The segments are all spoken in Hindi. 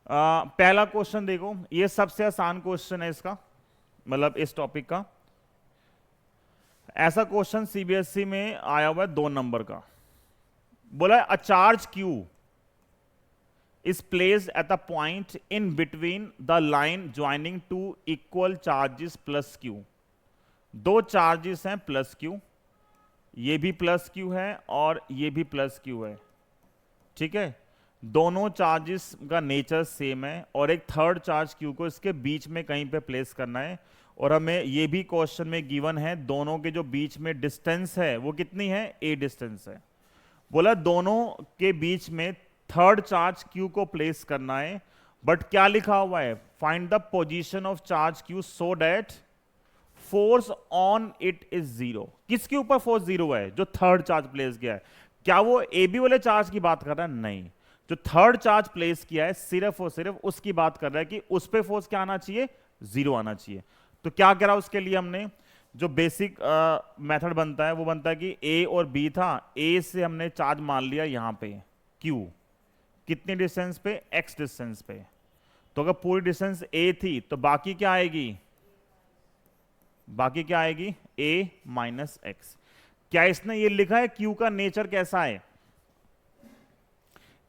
पहला क्वेश्चन देखो, ये सबसे आसान क्वेश्चन है इसका, मतलब इस टॉपिक का। ऐसा क्वेश्चन सीबीएसई में आया हुआ है 2 नंबर का। बोला है a charge Q is placed at the point in between the line joining two equal charges plus q। दो चार्जेस हैं प्लस क्यू, ये भी प्लस क्यू है और ये भी प्लस क्यू है, ठीक है। दोनों चार्जेस का नेचर सेम है और एक थर्ड चार्ज क्यू को इसके बीच में कहीं पे प्लेस करना है। और हमें ये भी क्वेश्चन में गिवन है दोनों के जो बीच में डिस्टेंस है वो कितनी है, ए डिस्टेंस है। बोला दोनों के बीच में थर्ड चार्ज क्यू को प्लेस करना है, बट क्या लिखा हुआ है, find the position of charge Q so that force on it is zero. किसके ऊपर फोर्स जीरो है, जो थर्ड चार्ज प्लेस किया है। क्या वो ए बी वाले चार्ज की बात कर रहा है, नहीं, जो थर्ड चार्ज प्लेस किया है सिर्फ और सिर्फ उसकी बात कर रहा है कि उस पे फोर्स क्या आना चाहिए, जीरो आना चाहिए। तो क्या करा उसके लिए हमने, जो बेसिक मेथड बनता है वो बनता है कि ए और बी था, ए से हमने चार्ज मान लिया यहां पे क्यू, कितनी डिस्टेंस पे, एक्स डिस्टेंस पे। तो अगर पूरी डिस्टेंस ए थी तो बाकी क्या आएगी, बाकी क्या आएगी, ए माइनस एक्स। क्या इसने ये लिखा है क्यू का नेचर कैसा है,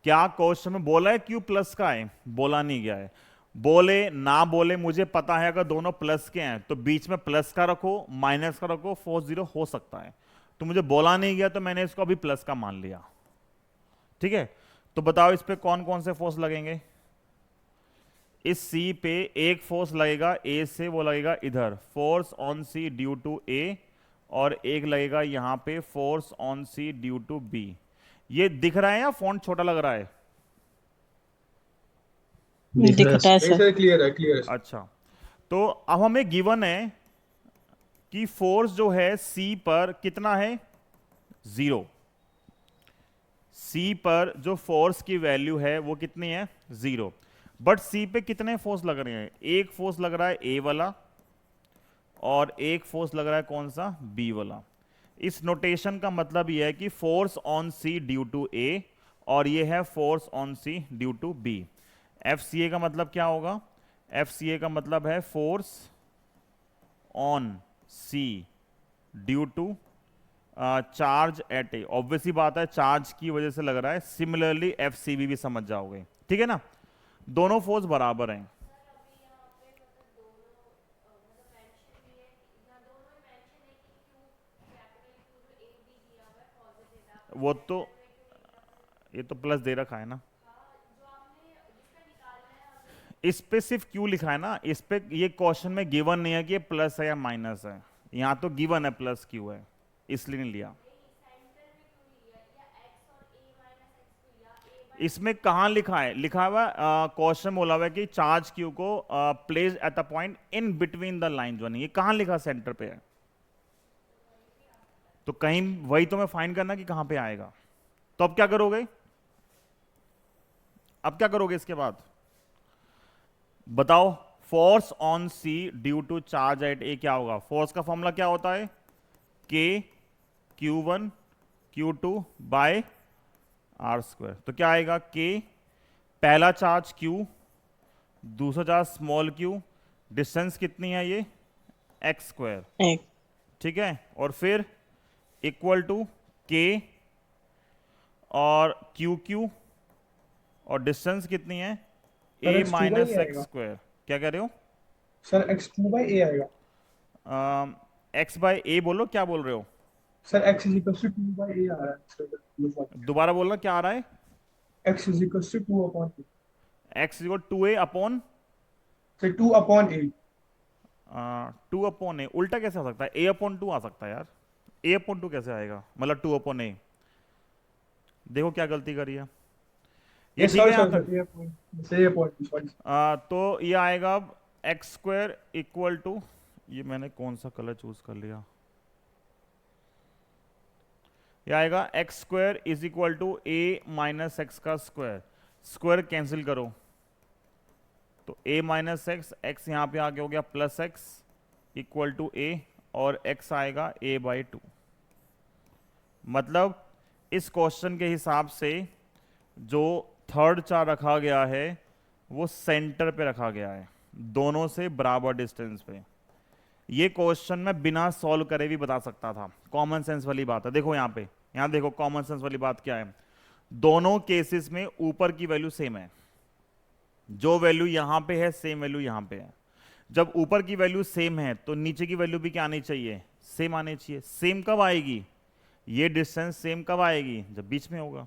क्या क्वेश्चन में बोला है क्यू प्लस का है, बोला नहीं गया है। बोले ना बोले मुझे पता है, अगर दोनों प्लस के हैं तो बीच में प्लस का रखो माइनस का रखो, फोर्स जीरो हो सकता है। तो मुझे बोला नहीं गया तो मैंने इसको अभी प्लस का मान लिया, ठीक है। तो बताओ इस पे कौन कौन से फोर्स लगेंगे। इस सी पे एक फोर्स लगेगा ए से, वो लगेगा इधर, force on C due to A, और एक लगेगा यहां पे force on C due to B. ये दिख रहा है या फॉन्ट छोटा लग रहा है, दिख रहा है दिखता है नहीं सर। सर, क्लियर है, क्लियर है। अच्छा। तो अब हमें गिवन है कि फोर्स जो है सी पर कितना है, जीरो। सी पर जो फोर्स की वैल्यू है वो कितनी है, जीरो। बट सी पे कितने फोर्स लग रहे हैं, एक फोर्स लग रहा है ए वाला और एक फोर्स लग रहा है कौन सा, बी वाला। इस नोटेशन का मतलब यह है कि force on C due to A और ये है force on C due to B. F C A का मतलब क्या होगा, एफ सी ए का मतलब है force on C due to charge at A. Obviously बात है चार्ज की वजह से लग रहा है, सिमिलरली एफ सी बी भी समझ जाओगे, ठीक है ना। दोनों फोर्स बराबर हैं। वो तो ये तो प्लस दे रखा है ना, इस पे सिर्फ क्यू लिखा है ना, इस पे ये क्वेश्चन में गिवन नहीं है कि ये प्लस है या माइनस है, यहां तो गिवन है प्लस क्यू है, इसलिए नहीं लिया। इसमें कहां लिखा है, लिखा हुआ क्वेश्चन बोला हुआ है कि चार्ज क्यू को place at the point in between the line जो, ये कहां लिखा, सेंटर पे है। तो कहीं वही तो मैं फाइंड करना कि कहां पे आएगा। तो अब क्या करोगे, अब क्या करोगे इसके बाद बताओ। Force on C due to charge at A क्या होगा, फोर्स का फॉर्मूला क्या होता है, K Q one Q two by R square. तो क्या आएगा, के पहला चार्ज क्यू, दूसरा चार्ज स्मॉल क्यू, डिस्टेंस कितनी है ये, एक्स स्क्वायर, एक। ठीक है। और फिर इक्वल टू के और क्यू क्यू, और डिस्टेंस कितनी है, sir A X two by minus A X आएगा। स्क्वायर। क्या कह रहे हो, sir X two by A आएगा। एक्स बाय ए बोलो, क्या बोल रहे हो, sir X is equal to two by A आ रहा है सर। दोबारा बोलना क्या आ रहा है। X is equal to two upon A. X equal to A upon, sir two upon A. Two upon A, उल्टा कैसे आ सकता है, ए अपॉन टू आ सकता है यार, ए अपॉन टू कैसे आएगा, मतलब टू अपॉन ए। देखो क्या गलती करी है, ये ये ठीक है सॉरी यहां सॉरी तक। सर, ए अपॉन से ए अपॉन टू, सॉरी। तो ये आएगा एक्स स्क्वायर इक्वल टू, ये मैंने कौन सा कलर चूज कर लिया, ये आएगा x square is equal to a minus x का स्क्वायर, स्क्वायर कैंसिल करो तो ए माइनस एक्स, एक्स यहां पे आगे हो गया plus x equal to A, और एक्स आएगा ए बाई टू। मतलब इस क्वेश्चन के हिसाब से जो थर्ड चार्ज रखा गया है वो सेंटर पे रखा गया है, दोनों से बराबर डिस्टेंस पे। ये क्वेश्चन मैं बिना सॉल्व करे भी बता सकता था, कॉमन सेंस वाली बात है। देखो यहाँ पे, यहाँ देखो कॉमन सेंस वाली बात क्या है, दोनों केसेस में ऊपर की वैल्यू सेम है, जो वैल्यू यहां पे है सेम वैल्यू यहां पे है। जब ऊपर की वैल्यू सेम है तो नीचे की वैल्यू भी क्या आनी चाहिए, सेम आनी चाहिए। सेम कब आएगी, ये डिस्टेंस सेम कब आएगी, जब बीच में होगा।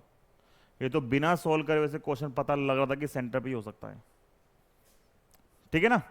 ये तो बिना सॉल्व करे वैसे क्वेश्चन पता लग रहा था कि सेंटर पे ही हो सकता है, ठीक है ना।